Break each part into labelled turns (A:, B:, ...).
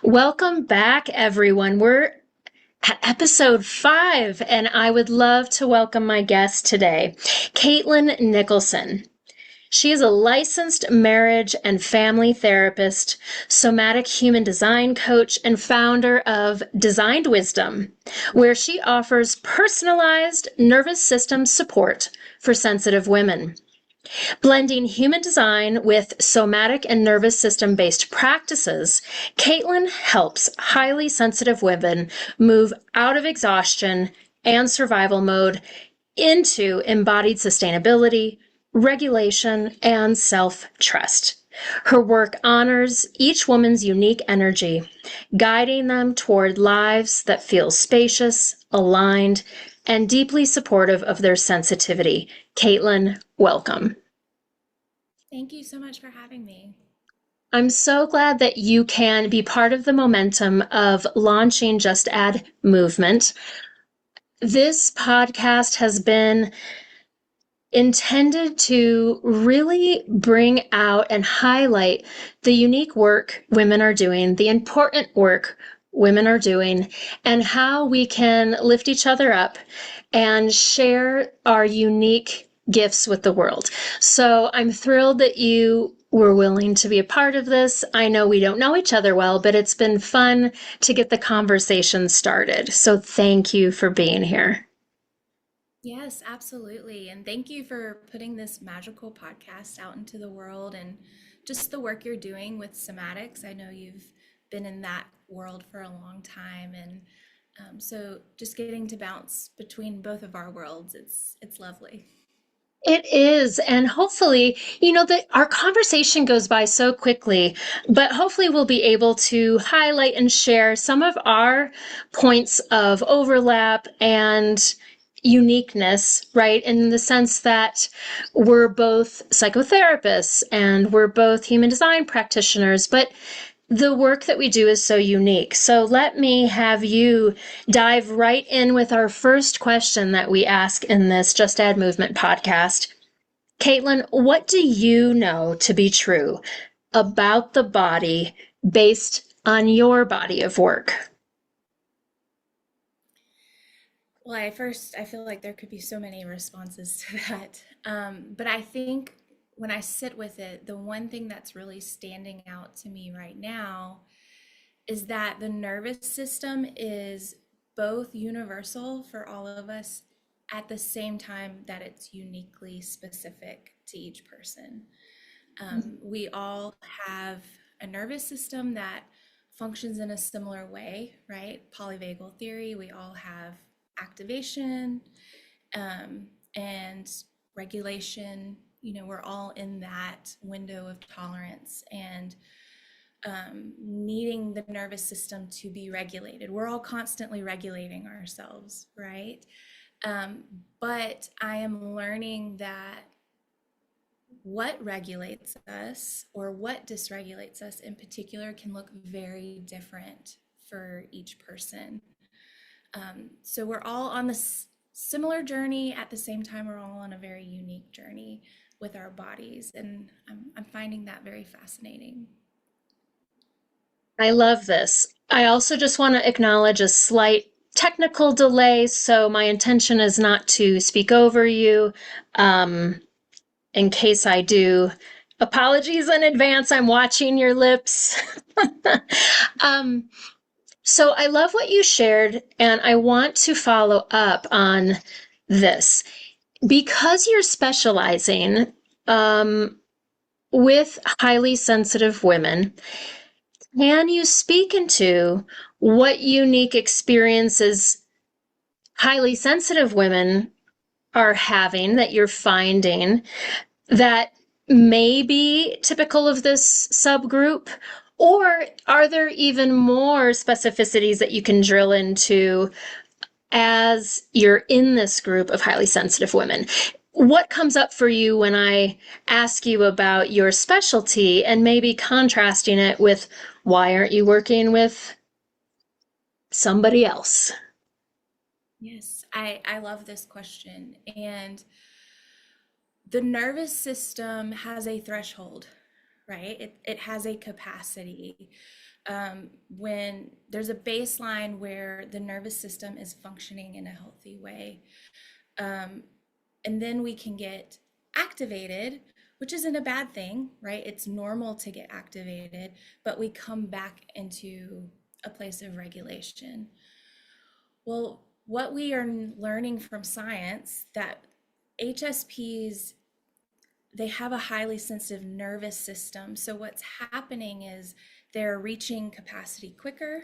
A: Welcome back, everyone. We're at episode 5, and I would love to welcome my guest today, Kaitlyn Nicholson. She is a licensed marriage and family therapist, somatic human design coach, and founder of Designed Wisdom, where she offers personalized nervous system support for sensitive women. Blending human design with somatic and nervous system based practices, Kaitlyn helps highly sensitive women move out of exhaustion and survival mode into embodied sustainability, regulation, and self-trust. Her work honors each woman's unique energy, guiding them toward lives that feel spacious, aligned, and deeply supportive of their sensitivity. Kaitlyn, welcome.
B: Thank you so much for having me.
A: I'm so glad that you can be part of the momentum of launching Just Add Movement. This podcast has been intended to really bring out and highlight the unique work women are doing, the important work women are doing, and how we can lift each other up and share our unique gifts with the world. So I'm thrilled that you were willing to be a part of this. I know we don't know each other well, but it's been fun to get the conversation started. So thank you for being here.
B: Yes, absolutely. And thank you for putting this magical podcast out into the world and just the work you're doing with somatics. I know you've been in that world for a long time. And so just getting to bounce between both of our worlds, it's lovely.
A: It is. And hopefully, that our conversation goes by so quickly, but hopefully we'll be able to highlight and share some of our points of overlap and uniqueness, right? In the sense that we're both psychotherapists and we're both human design practitioners, but the work that we do is so unique. So let me have you dive right in with our first question that we ask in this Just Add Movement podcast. Kaitlyn, what do you know to be true about the body based on your body of work?
B: Well, I feel like there could be so many responses to that. But I think when I sit with it, the one thing that's really standing out to me right now is that the nervous system is both universal for all of us at the same time that it's uniquely specific to each person. We all have a nervous system that functions in a similar way, right? Polyvagal theory, we all have activation and regulation. We're all in that window of tolerance and needing the nervous system to be regulated. We're all constantly regulating ourselves, right? But I am learning that what regulates us or what dysregulates us in particular can look very different for each person. So we're all on this similar journey. At the same time, we're all on a very unique journey with our bodies. And I'm finding that very fascinating.
A: I love this. I also just want to acknowledge a slight technical delay, so my intention is not to speak over you. In case I do, apologies in advance. I'm watching your lips. um, so I love what you shared, and I want to follow up on this. Because you're specializing with highly sensitive women, can you speak into what unique experiences highly sensitive women are having that you're finding that may be typical of this subgroup? Or are there even more specificities that you can drill into as you're in this group of highly sensitive women? What comes up for you when I ask you about your specialty and maybe contrasting it with why aren't you working with somebody else?
B: Yes, I love this question. And the nervous system has a threshold, right? It has a capacity. when there's a baseline where the nervous system is functioning in a healthy way. Um, and then we can get activated, which isn't a bad thing, right? It's normal to get activated, but we come back into a place of regulation. Well, what we are learning from science that HSPs, they have a highly sensitive nervous system. So what's happening is they're reaching capacity quicker.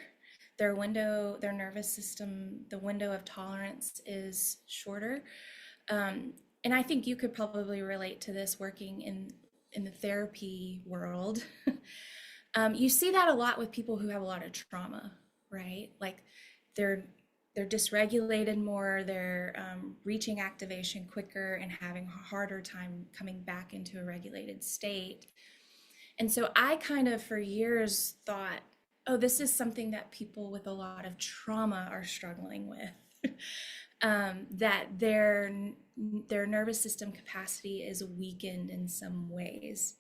B: Their nervous system, the window of tolerance is shorter. And I think you could probably relate to this working in the therapy world. You see that a lot with people who have a lot of trauma, right? Like they're they're dysregulated more, they're reaching activation quicker and having a harder time coming back into a regulated state. And so I kind of for years thought, oh, this is something that people with a lot of trauma are struggling with. That their nervous system capacity is weakened in some ways,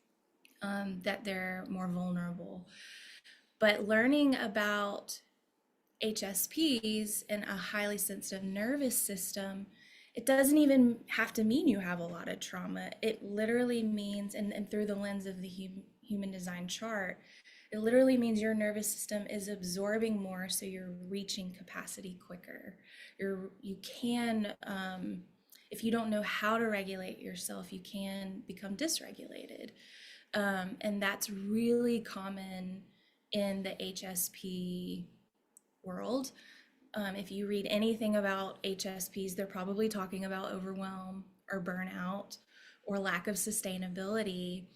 B: that they're more vulnerable. But learning about HSPs and a highly sensitive nervous system, it doesn't even have to mean you have a lot of trauma. It literally means, and through the lens of the human design chart, it literally means your nervous system is absorbing more, so you're reaching capacity quicker. You can, if you don't know how to regulate yourself, you can become dysregulated. And that's really common in the HSP world. If you read anything about HSPs, they're probably talking about overwhelm or burnout or lack of sustainability,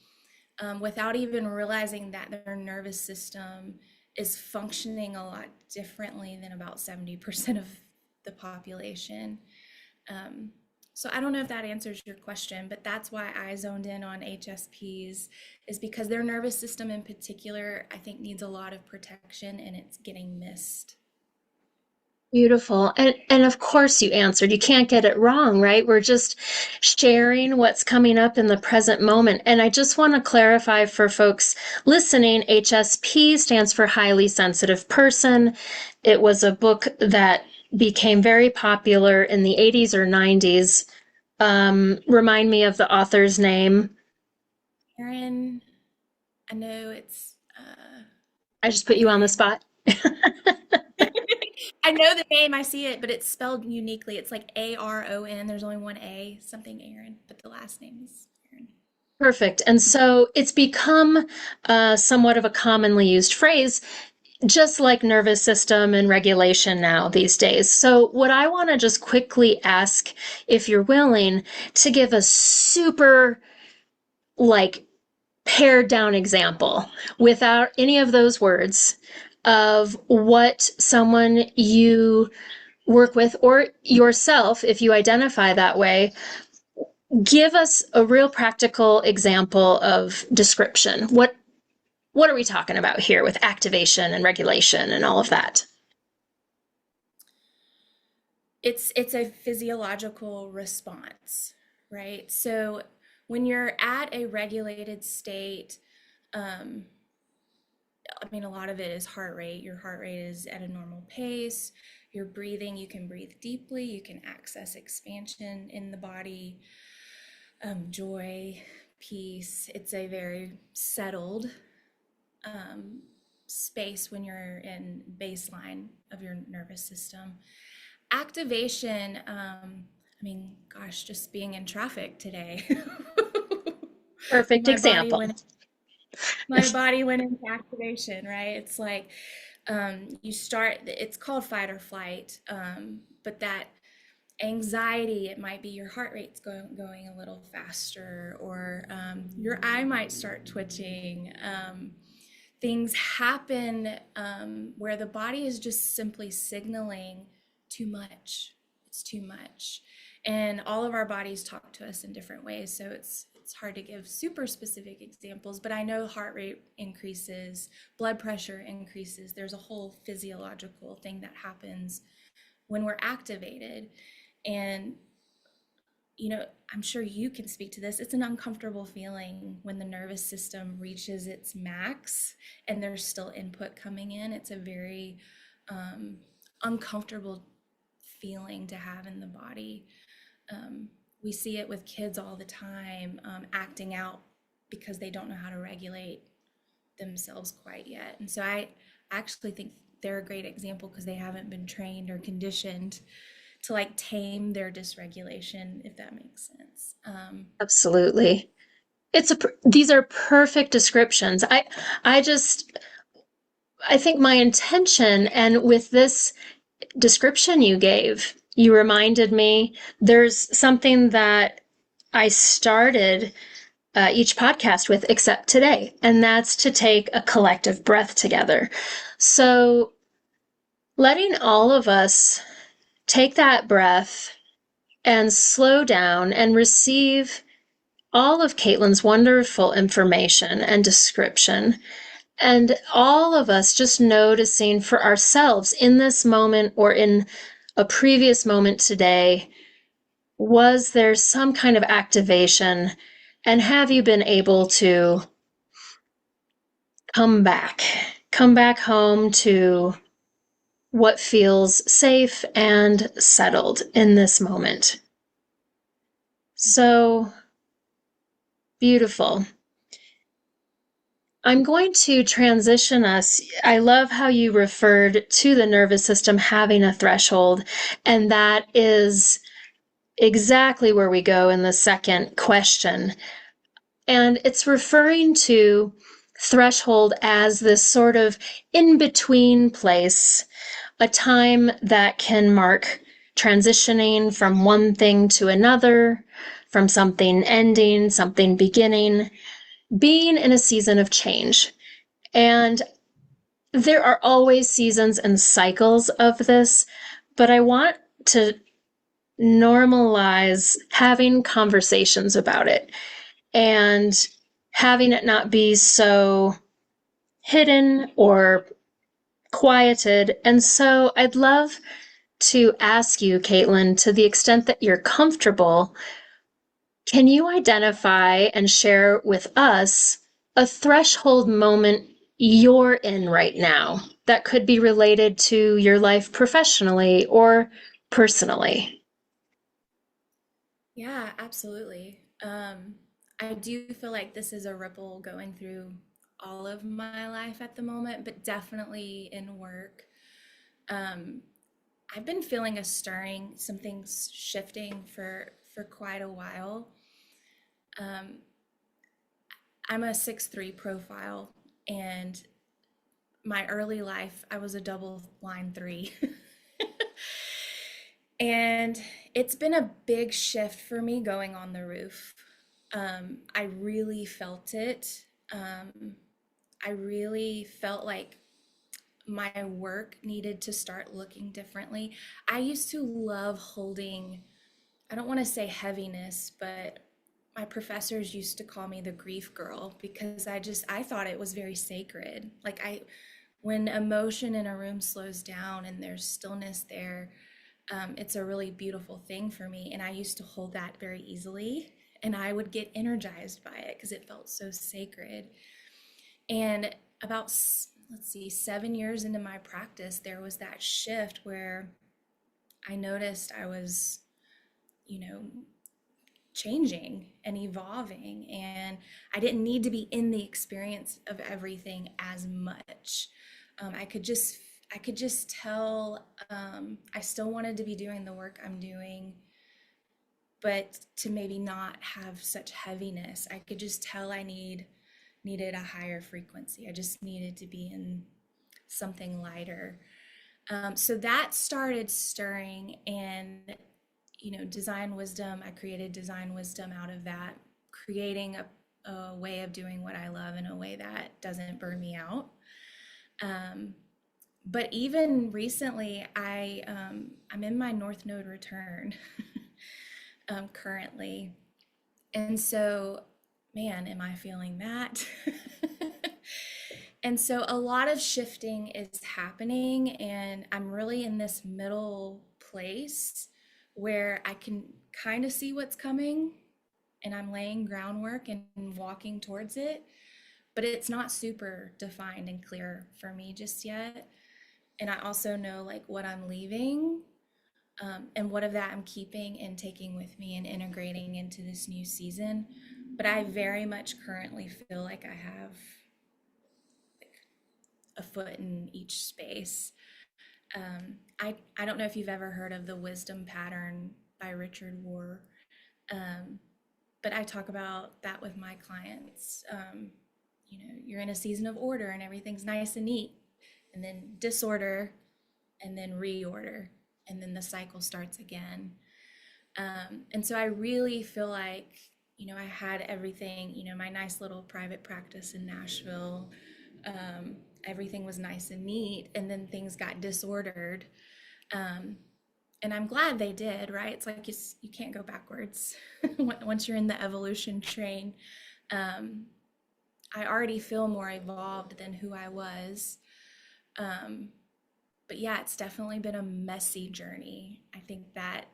B: without even realizing that their nervous system is functioning a lot differently than about 70% of the population. So I don't know if that answers your question, but that's why I zoned in on HSPs, is because their nervous system in particular, I think, needs a lot of protection and it's getting missed.
A: Beautiful. And of course you answered. You can't get it wrong, right? We're just sharing what's coming up in the present moment. And I just want to clarify for folks listening, HSP stands for highly sensitive person. It was a book that became very popular in the 80s or 90s. Remind me of the author's name.
B: Erin, I know it's
A: I just put you on the
B: Erin.
A: spot.
B: I know the name, I see it, but it's spelled uniquely. It's like Aron. There's only one A, something Aaron, but the last name is Erin.
A: Perfect. And so it's become somewhat of a commonly used phrase, just like nervous system and regulation now these days. So what I want to just quickly ask, if you're willing, to give a super like pared down example without any of those words of what someone you work with or yourself, if you identify that way, give us a real practical example of description. What are we talking about here with activation and regulation and all of that?
B: It's a physiological response, right? So when you're at a regulated state, um, I mean, a lot of it is heart rate. Your heart rate is at a normal pace. You're breathing, you can breathe deeply, you can access expansion in the body, joy, peace. It's a very settled space when you're in baseline of your nervous system. Activation, I mean, gosh, just being in traffic today.
A: Perfect
B: my body
A: example.
B: went my body went into activation, right? It's like you start, it's called fight or flight, but that anxiety, it might be your heart rate's going a little faster, or your eye might start twitching. Things happen where the body is just simply signaling too much. It's too much. And all of our bodies talk to us in different ways. So it's hard to give super specific examples, but I know heart rate increases, blood pressure increases. There's a whole physiological thing that happens when we're activated. And I'm sure you can speak to this. It's an uncomfortable feeling when the nervous system reaches its max and there's still input coming in. It's a very um, uncomfortable feeling to have in the body. We see it with kids all the time, acting out because they don't know how to regulate themselves quite yet. And so I actually think they're a great example because they haven't been trained or conditioned to like tame their dysregulation, if that makes sense.
A: Absolutely. These are perfect descriptions. I just, I think my intention, and with this description you gave, you reminded me there's something that I started each podcast with, except today, and that's to take a collective breath together. So, letting all of us take that breath and slow down and receive all of Kaitlyn's wonderful information and description, and all of us just noticing for ourselves in this moment or in a previous moment today, was there some kind of activation? And have you been able to come back home to what feels safe and settled in this moment? So beautiful. I'm going to transition us. I love how you referred to the nervous system having a threshold, and that is exactly where we go in the second question. And it's referring to threshold as this sort of in between place, a time that can mark transitioning from one thing to another, from something ending, something beginning, being in a season of change. And there are always seasons and cycles of this, but I want to normalize having conversations about it and having it not be so hidden or quieted. And so I'd love to ask you, Kaitlyn, to the extent that you're comfortable, can you identify and share with us a threshold moment you're in right now that could be related to your life professionally or personally?
B: Yeah, absolutely. I do feel like this is a ripple going through all of my life at the moment, but definitely in work. Um, I've been feeling a stirring, something's shifting for quite a while. Um, I'm a 6'3" profile, and my early life, I was a double line three. And it's been a big shift for me going on the roof. I really felt it. I really felt like my work needed to start looking differently. I used to love holding, I don't want to say heaviness, but my professors used to call me the grief girl because I thought it was very sacred. When emotion in a room slows down and there's stillness there, it's a really beautiful thing for me. And I used to hold that very easily, and I would get energized by it because it felt so sacred. And about, let's see, 7 years into my practice, there was that shift where I noticed I was, you know, changing and evolving, and I didn't need to be in the experience of everything as much. I could just tell I still wanted to be doing the work I'm doing, but to maybe not have such heaviness. I could just tell needed a higher frequency. I just needed to be in something lighter. So that started stirring, and design wisdom. I created design wisdom out of that, creating a way of doing what I love in a way that doesn't burn me out. But even recently, I'm in my North Node return currently, and so, man, am I feeling that? And so a lot of shifting is happening, and I'm really in this middle place where I can kind of see what's coming and I'm laying groundwork and walking towards it, but it's not super defined and clear for me just yet. And I also know like what I'm leaving, and what of that I'm keeping and taking with me and integrating into this new season. But I very much currently feel like I have a foot in each space. I don't know if you've ever heard of the wisdom pattern by Richard Rohr, um, but I talk about that with my clients. You're in a season of order and everything's nice and neat, and then disorder, and then reorder, and then the cycle starts again. And so I really feel like, I had everything, my nice little private practice in Nashville. Everything was nice and neat, and then things got disordered. Um, and I'm glad they did, right? It's like you can't go backwards once you're in the evolution train. Um, I already feel more evolved than who I was. Um, but yeah, it's definitely been a messy journey. I think that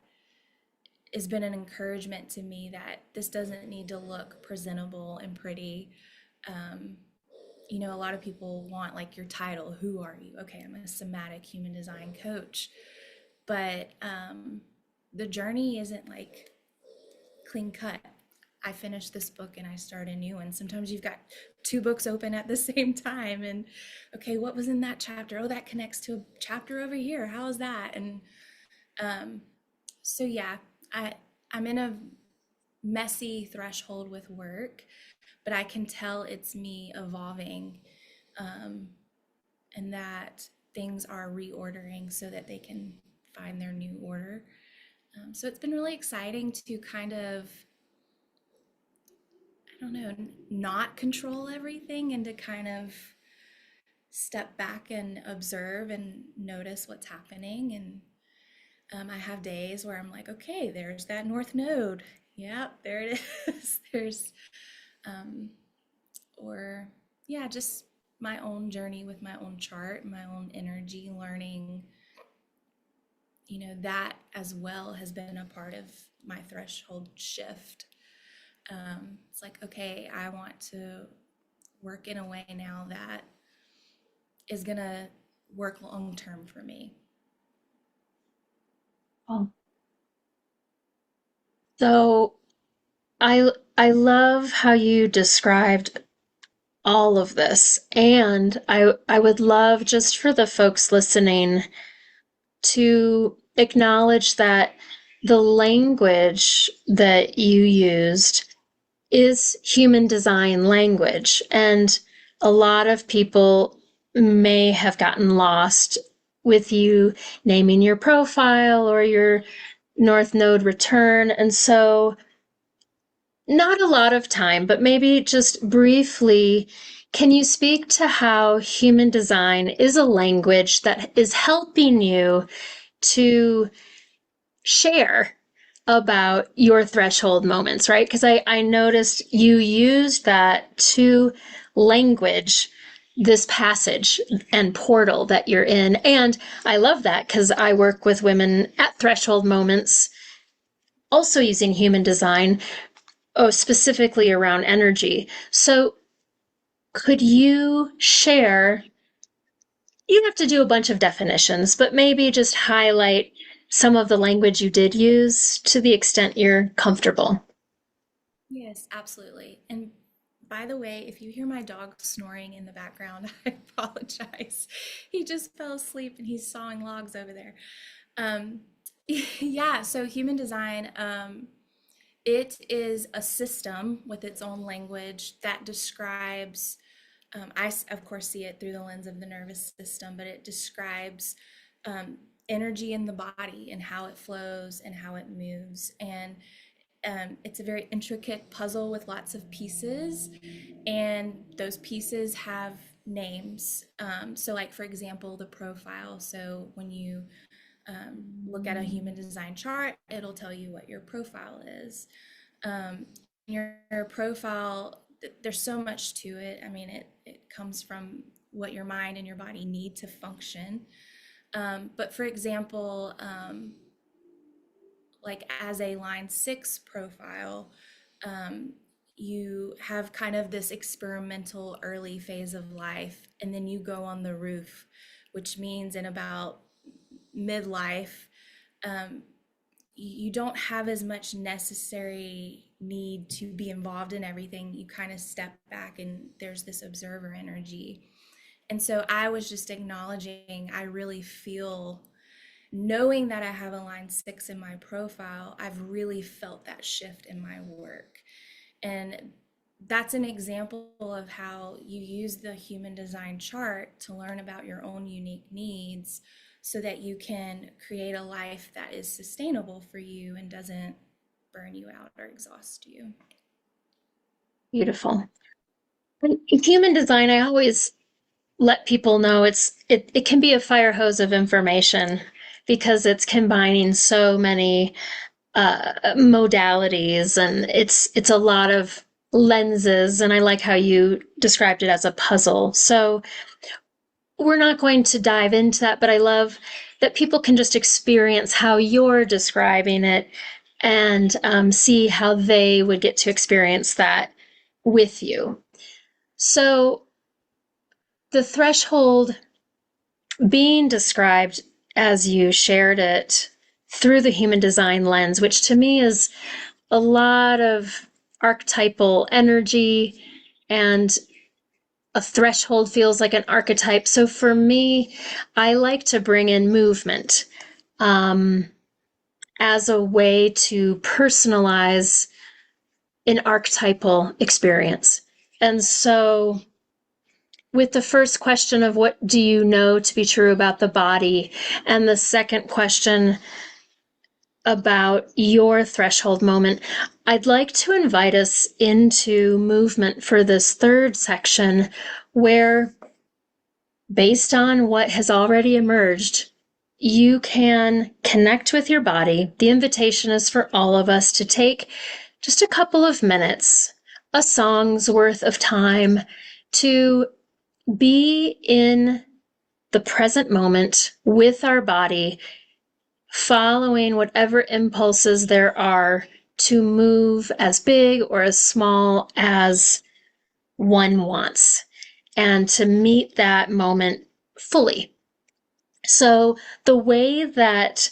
B: has been an encouragement to me that this doesn't need to look presentable and pretty. Um, a lot of people want like your title. Who are you? Okay, I'm a somatic human design coach. But the journey isn't like clean cut. I finished this book and I start a new one. Sometimes you've got two books open at the same time, and okay, what was in that chapter? Oh, that connects to a chapter over here. How is that? And um, so yeah, I'm in a messy threshold with work, but I can tell it's me evolving, um, and that things are reordering so that they can find their new order. So it's been really exciting to kind of, I don't know, not control everything and to kind of step back and observe and notice what's happening. And I have days where I'm like, okay, there's that north node. Yep, there it is. Um, or yeah, just my own journey with my own chart, my own energy, learning, that as well has been a part of my threshold shift. It's like, okay, I want to work in a way now that is going to work long term for me.
A: Oh. So I love how you described all of this, and I would love just for the folks listening to acknowledge that the language that you used is human design language, and a lot of people may have gotten lost with you naming your profile or your North Node return. And so not a lot of time, but maybe just briefly, can you speak to how human design is a language that is helping you to share about your threshold moments, right? Because I noticed you used that to language this passage and portal that you're in. And I love that because I work with women at threshold moments, also using human design, specifically around energy. So could you share? You have to do a bunch of definitions, but maybe just highlight some of the language you did use to the extent you're comfortable.
B: Yes, absolutely. And by the way, if you hear my dog snoring in the background, I apologize. He just fell asleep and he's sawing logs over there. Um, yeah, so human design, it is a system with its own language that describes, of course see it through the lens of the nervous system, but it describes um, energy in the body and how it flows and how it moves. And it's a very intricate puzzle with lots of pieces, and those pieces have names. So, like for example, the profile. So when you look at a human design chart, it'll tell you what your profile is. Um, your profile, there's so much to it. I mean, it comes from what your mind and your body need to function. But for example, like as a line 6 profile, um, you have kind of this experimental early phase of life, and then you go on the roof, which means in about midlife, um, you don't have as much necessary need to be involved in everything. You kind of step back and there's this observer energy. And so I was just acknowledging, I really feel, knowing that I have a line 6 in my profile, I've really felt that shift in my work. And that's an example of how you use the human design chart to learn about your own unique needs so that you can create a life that is sustainable for you and doesn't burn you out or exhaust you.
A: Beautiful. In human design, I always let people know it can be a fire hose of information because it's combining so many modalities, and it's a lot of lenses, and I like how you described it as a puzzle. So we're not going to dive into that, but I love that people can just experience how you're describing it and see how they would get to experience that with you. So the threshold being described as you shared it through the human design lens, which to me is a lot of archetypal energy, and a threshold feels like an archetype. So for me, I like to bring in movement as a way to personalize an archetypal experience. And so with the first question of what do you know to be true about the body, and the second question about your threshold moment, I'd like to invite us into movement for this third section, where, based on what has already emerged, you can connect with your body. The invitation is for all of us to take just a couple of minutes, a song's worth of time, to be in the present moment with our body, following whatever impulses there are to move as big or as small as one wants, and to meet that moment fully. So the way that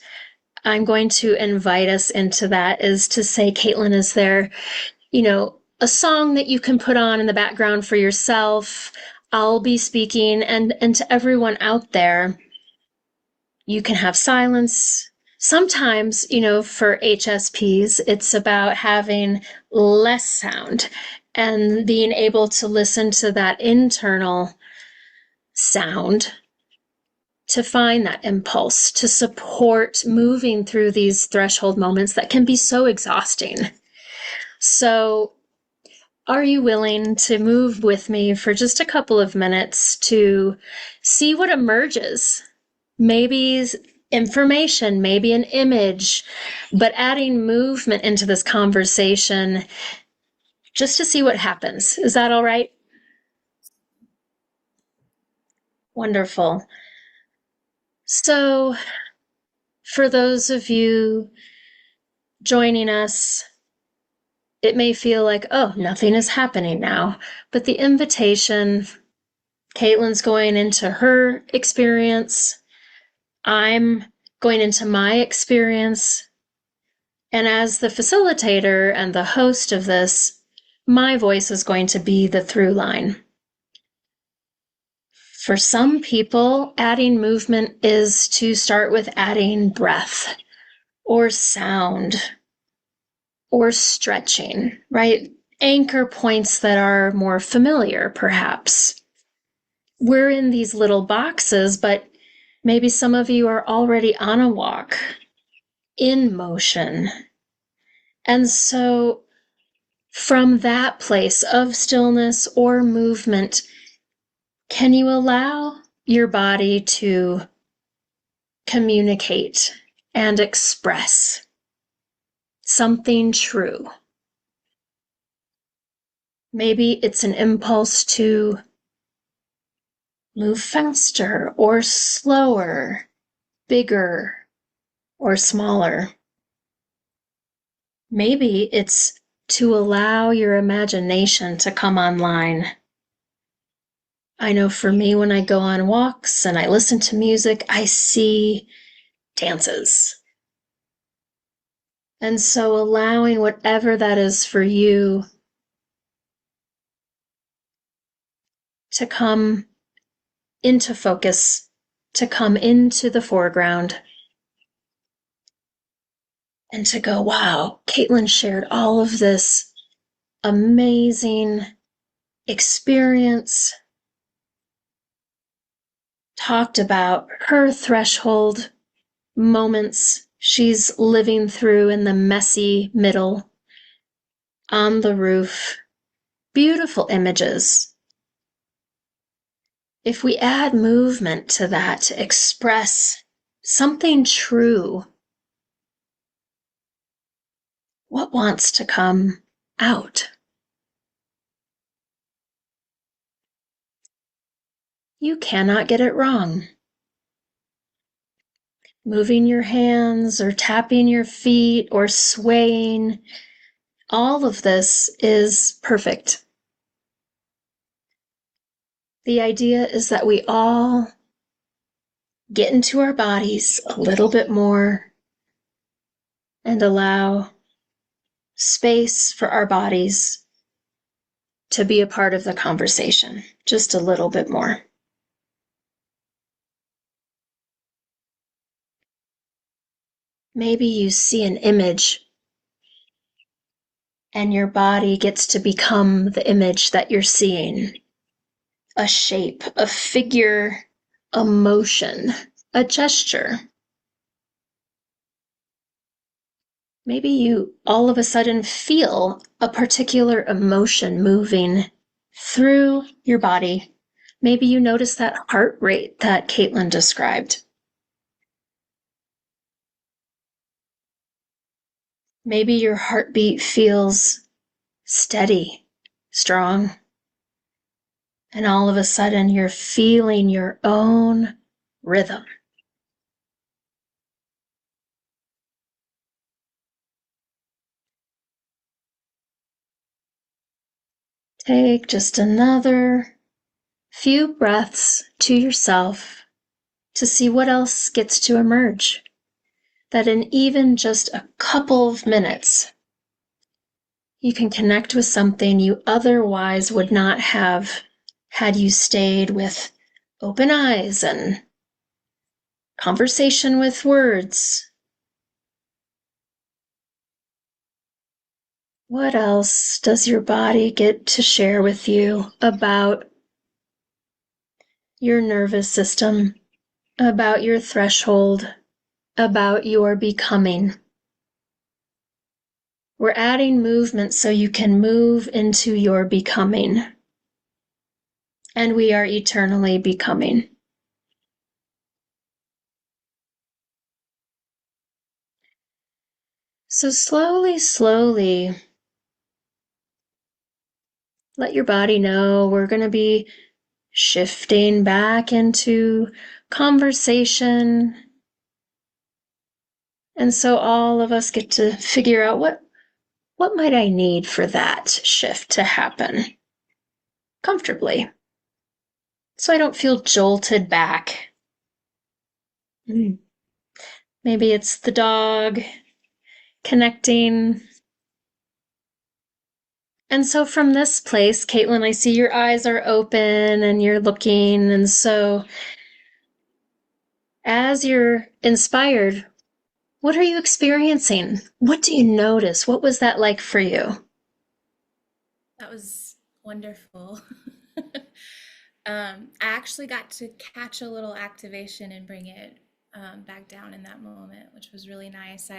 A: I'm going to invite us into that is to say, Kaitlyn, is there, a song that you can put on in the background for yourself? I'll be speaking, and to everyone out there, you can have silence. Sometimes, for HSPs, it's about having less sound and being able to listen to that internal sound to find that impulse, to support moving through these threshold moments that can be so exhausting. So, are you willing to move with me for just a couple of minutes to see what emerges? Maybe information, maybe an image, but adding movement into this conversation just to see what happens. Is that all right? Wonderful. So, for those of you joining us, it may feel like, oh, nothing is happening now. But the invitation, Kaitlyn's going into her experience, I'm going into my experience. And as the facilitator and the host of this, my voice is going to be the through line. For some people, adding movement is to start with adding breath or sound or stretching, right? Anchor points that are more familiar, perhaps. We're in these little boxes, but maybe some of you are already on a walk, in motion. And so, from that place of stillness or movement, can you allow your body to communicate and express something true? Maybe it's an impulse to move faster or slower, bigger or smaller. Maybe it's to allow your imagination to come online. I know for me, when I go on walks and I listen to music, I see dances. And so allowing whatever that is for you to come into focus, to come into the foreground, and to go, wow, Kaitlyn shared all of this amazing experience, talked about her threshold moments she's living through in the messy middle, on the roof. Beautiful images. If we add movement to that to express something true, what wants to come out? You cannot get it wrong. Moving your hands or tapping your feet or swaying, all of this is perfect. The idea is that we all get into our bodies a little bit more and allow space for our bodies to be a part of the conversation just a little bit more. Maybe you see an image and your body gets to become the image that you're seeing. A shape, a figure, a motion, a gesture. Maybe you all of a sudden feel a particular emotion moving through your body. Maybe you notice that heart rate that Kaitlyn described. Maybe your heartbeat feels steady, strong, and all of a sudden you're feeling your own rhythm. Take just another few breaths to yourself to see what else gets to emerge. That in even just a couple of minutes, you can connect with something you otherwise would not have had you stayed with open eyes and conversation with words. What else does your body get to share with you about your nervous system, about your threshold, about your becoming? We're adding movement so you can move into your becoming. And we are eternally becoming. So slowly, slowly, let your body know we're going to be shifting back into conversation. And so all of us get to figure out what might I need for that shift to happen comfortably, so I don't feel jolted back. Maybe it's the dog connecting. And so from this place, Kaitlyn, I see your eyes are open and you're looking. And so as you're inspired, what are you experiencing? What do you notice? What was that like for you?
B: That was wonderful. I actually got to catch a little activation and bring it back down in that moment, which was really nice.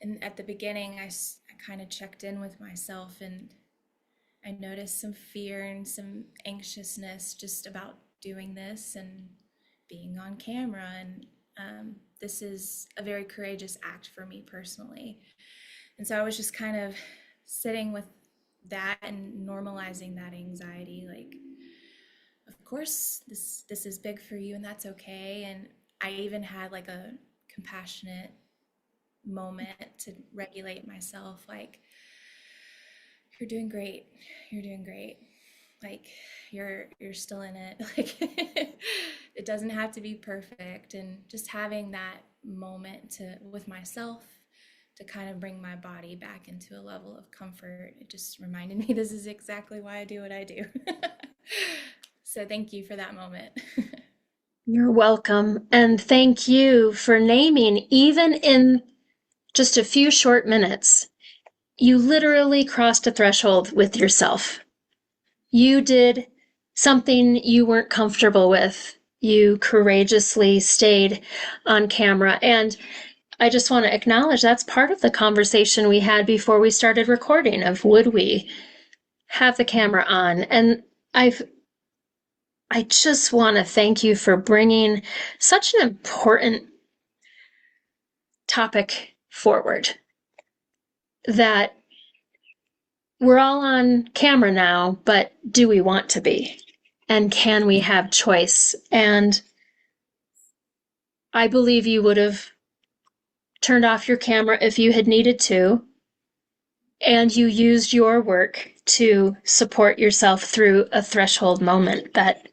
B: And at the beginning, I kind of checked in with myself and I noticed some fear and some anxiousness just about doing this and being on camera. And this is a very courageous act for me personally. And so I was just kind of sitting with that and normalizing that anxiety. Like, of course, this is big for you, and that's okay. And I even had like a compassionate moment to regulate myself. Like, you're doing great. You're doing great. Like, you're still in it. Like, it doesn't have to be perfect. And just having that moment to with myself to kind of bring my body back into a level of comfort. It just reminded me this is exactly why I do what I do. So thank you for that moment.
A: You're welcome. And thank you for naming, even in just a few short minutes, you literally crossed a threshold with yourself. You did something you weren't comfortable with. You courageously stayed on camera. And I just want to acknowledge that's part of the conversation we had before we started recording of would we have the camera on? And I just want to thank you for bringing such an important topic forward that we're all on camera now, but do we want to be? And can we have choice? And I believe you would have turned off your camera if you had needed to, and you used your work to support yourself through a threshold moment that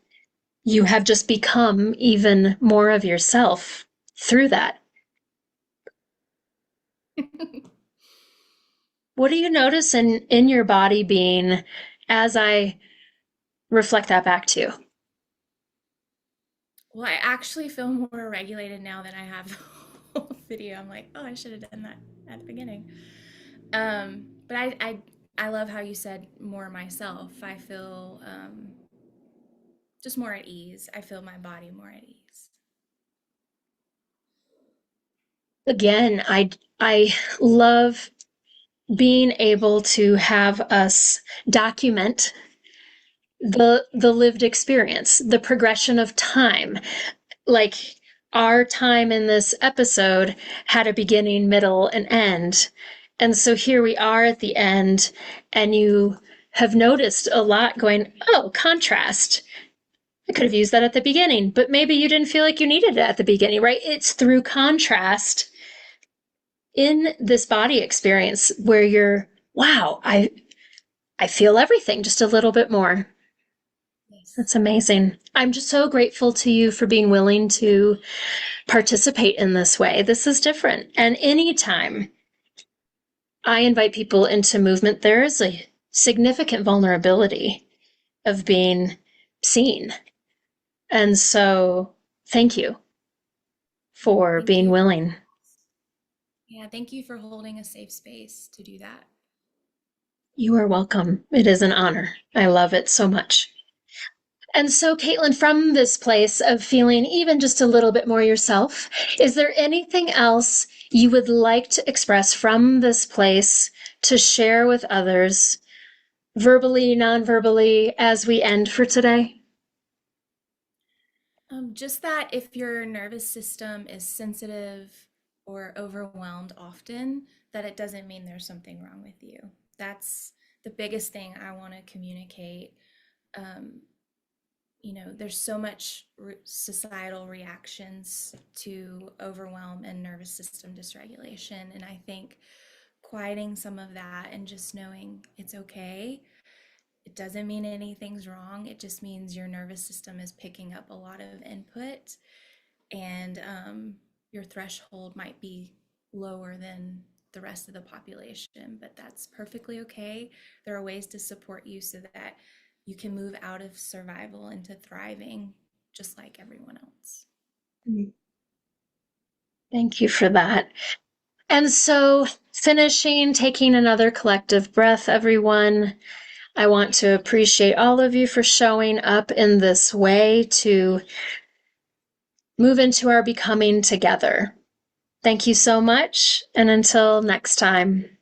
A: you have just become even more of yourself through that. What do you notice in your body being as I reflect that back to you?
B: Well, I actually feel more regulated now than I have the whole video. I'm like, oh, I should have done that at the beginning. But I love how you said more myself. I feel just more at ease. I feel my body more at ease.
A: Again, I love being able to have us document the lived experience, the progression of time. Like our time in this episode had a beginning, middle, and end. And so here we are at the end, and you have noticed a lot going, oh, contrast. I could have used that at the beginning, but maybe you didn't feel like you needed it at the beginning, right? It's through contrast in this body experience where you're, wow, I feel everything just a little bit more.
B: Yes.
A: That's amazing. I'm just so grateful to you for being willing to participate in this way. This is different. And anytime I invite people into movement, there is a significant vulnerability of being seen. And so thank you for
B: Thank
A: being
B: you.
A: willing.
B: Yeah, thank you for holding a safe space to do that.
A: You are welcome. It is an honor. I love it so much. And so, Kaitlyn, from this place of feeling even just a little bit more yourself, is there anything else you would like to express from this place to share with others, verbally, non-verbally, as we end for today?
B: Just that if your nervous system is sensitive or overwhelmed often, that it doesn't mean there's something wrong with you. That's the biggest thing I want to communicate. Um, there's so much societal reactions to overwhelm and nervous system dysregulation. And I think quieting some of that and just knowing it's okay, it doesn't mean anything's wrong. It just means your nervous system is picking up a lot of input, and your threshold might be lower than the rest of the population, but that's perfectly okay. There are ways to support you so that you can move out of survival into thriving just like everyone else.
A: Thank you for that. And so, finishing, taking another collective breath, everyone. I want to appreciate all of you for showing up in this way to move into our becoming together. Thank you so much, and until next time.